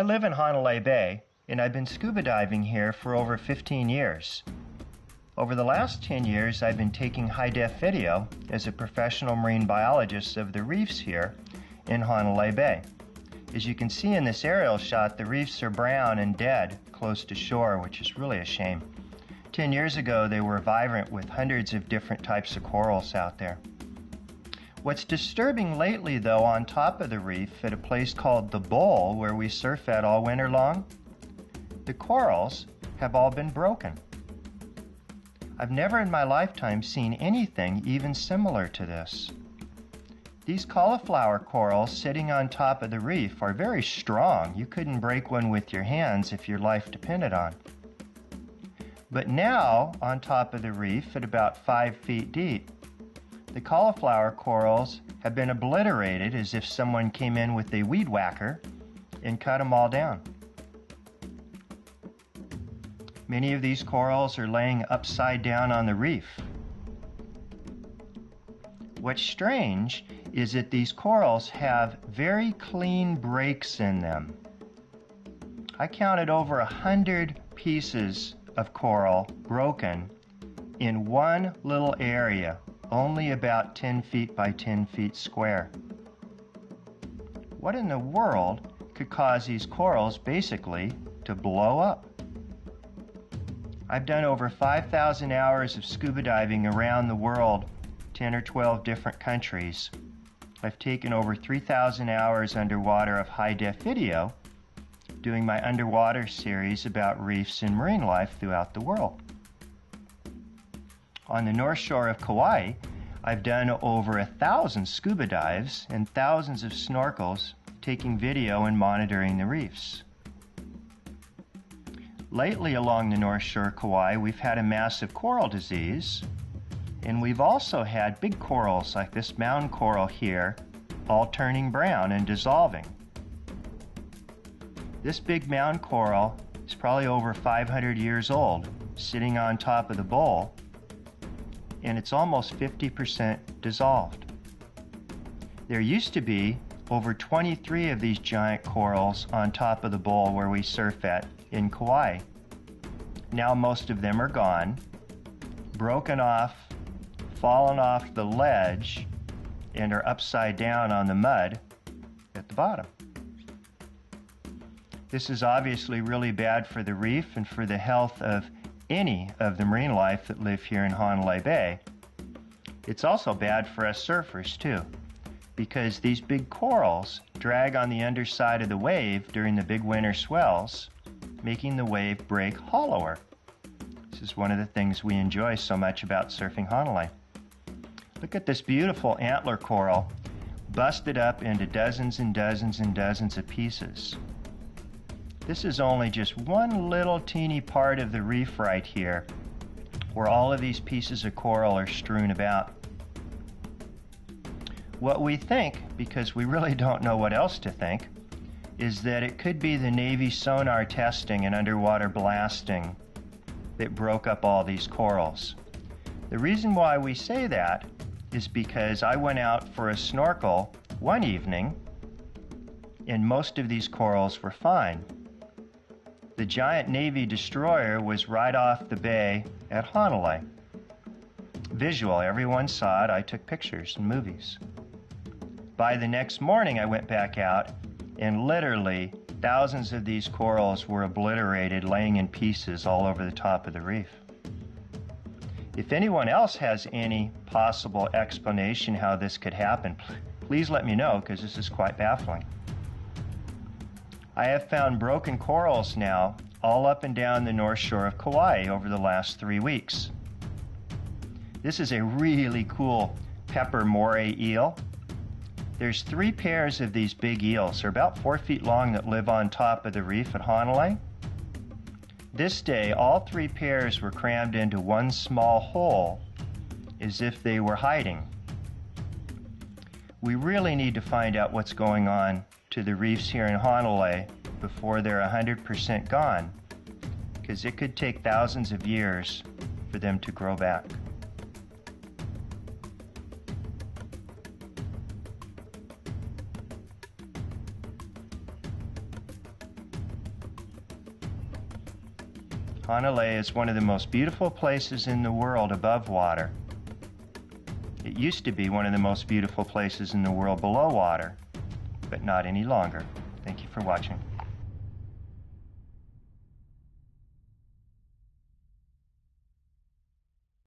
I live in Hanalei Bay, and I've been scuba diving here for over 15 years. Over the last 10 years, I've been taking high-def video as a professional marine biologist of the reefs here in Hanalei Bay. As you can see in this aerial shot, the reefs are brown and dead close to shore, which is really a shame. 10 years ago, they were vibrant with hundreds of different types of corals out there. What's disturbing lately, though, on top of the reef at a place called the Bowl, where we surf at all winter long, the corals have all been broken. I've never in my lifetime seen anything even similar to this. These cauliflower corals sitting on top of the reef are very strong. You couldn't break one with your hands if your life depended on. But now, on top of the reef at about 5 feet deep, the cauliflower corals have been obliterated as if someone came in with a weed whacker and cut them all down. Many of these corals are laying upside down on the reef. What's strange is that these corals have very clean breaks in them. I counted over 100 pieces of coral broken in one little area, only about 10 feet by 10 feet square. What in the world could cause these corals basically to blow up? I've done over 5,000 hours of scuba diving around the world, 10 or 12 different countries. I've taken over 3,000 hours underwater of high-def video, doing my underwater series about reefs and marine life throughout the world. On the north shore of Kauai, I've done over 1,000 scuba dives and thousands of snorkels, taking video and monitoring the reefs. Lately along the north shore of Kauai, we've had a massive coral disease, and we've also had big corals like this mountain coral here, all turning brown and dissolving. This big mountain coral is probably over 500 years old, sitting on top of the bowl, and it's almost 50% dissolved. There used to be over 23 of these giant corals on top of the bowl where we surf at in Kauai. Now most of them are gone, broken off, fallen off the ledge, and are upside down on the mud at the bottom. This is obviously really bad for the reef and for the health of any of the marine life that live here in Hanalei Bay. It's also bad for us surfers too, because these big corals drag on the underside of the wave during the big winter swells, making the wave break hollower. This is one of the things we enjoy so much about surfing Hanalei. Look at this beautiful antler coral, busted up into dozens and dozens and dozens of pieces. This is only just one little teeny part of the reef right here, where all of these pieces of coral are strewn about. What we think, because we really don't know what else to think, is that it could be the Navy sonar testing and underwater blasting that broke up all these corals. The reason why we say that is because I went out for a snorkel one evening, and most of these corals were fine. The giant Navy destroyer was right off the bay at Hanalei. Visual, everyone saw it. I took pictures and movies. By the next morning, I went back out, and literally thousands of these corals were obliterated, laying in pieces all over the top of the reef. If anyone else has any possible explanation how this could happen, please let me know, because this is quite baffling. I have found broken corals now all up and down the north shore of Kauai over the last 3 weeks. This is a really cool pepper moray eel. There's 3 pairs of these big eels. They're about 4 feet long that live on top of the reef at Hanalei. This day, all 3 pairs were crammed into one small hole as if they were hiding. We really need to find out what's going on to the reefs here in Hanalei before they're 100% gone, because it could take thousands of years for them to grow back. Hanalei is one of the most beautiful places in the world above water. It used to be one of the most beautiful places in the world below water, but not any longer. Thank you for watching.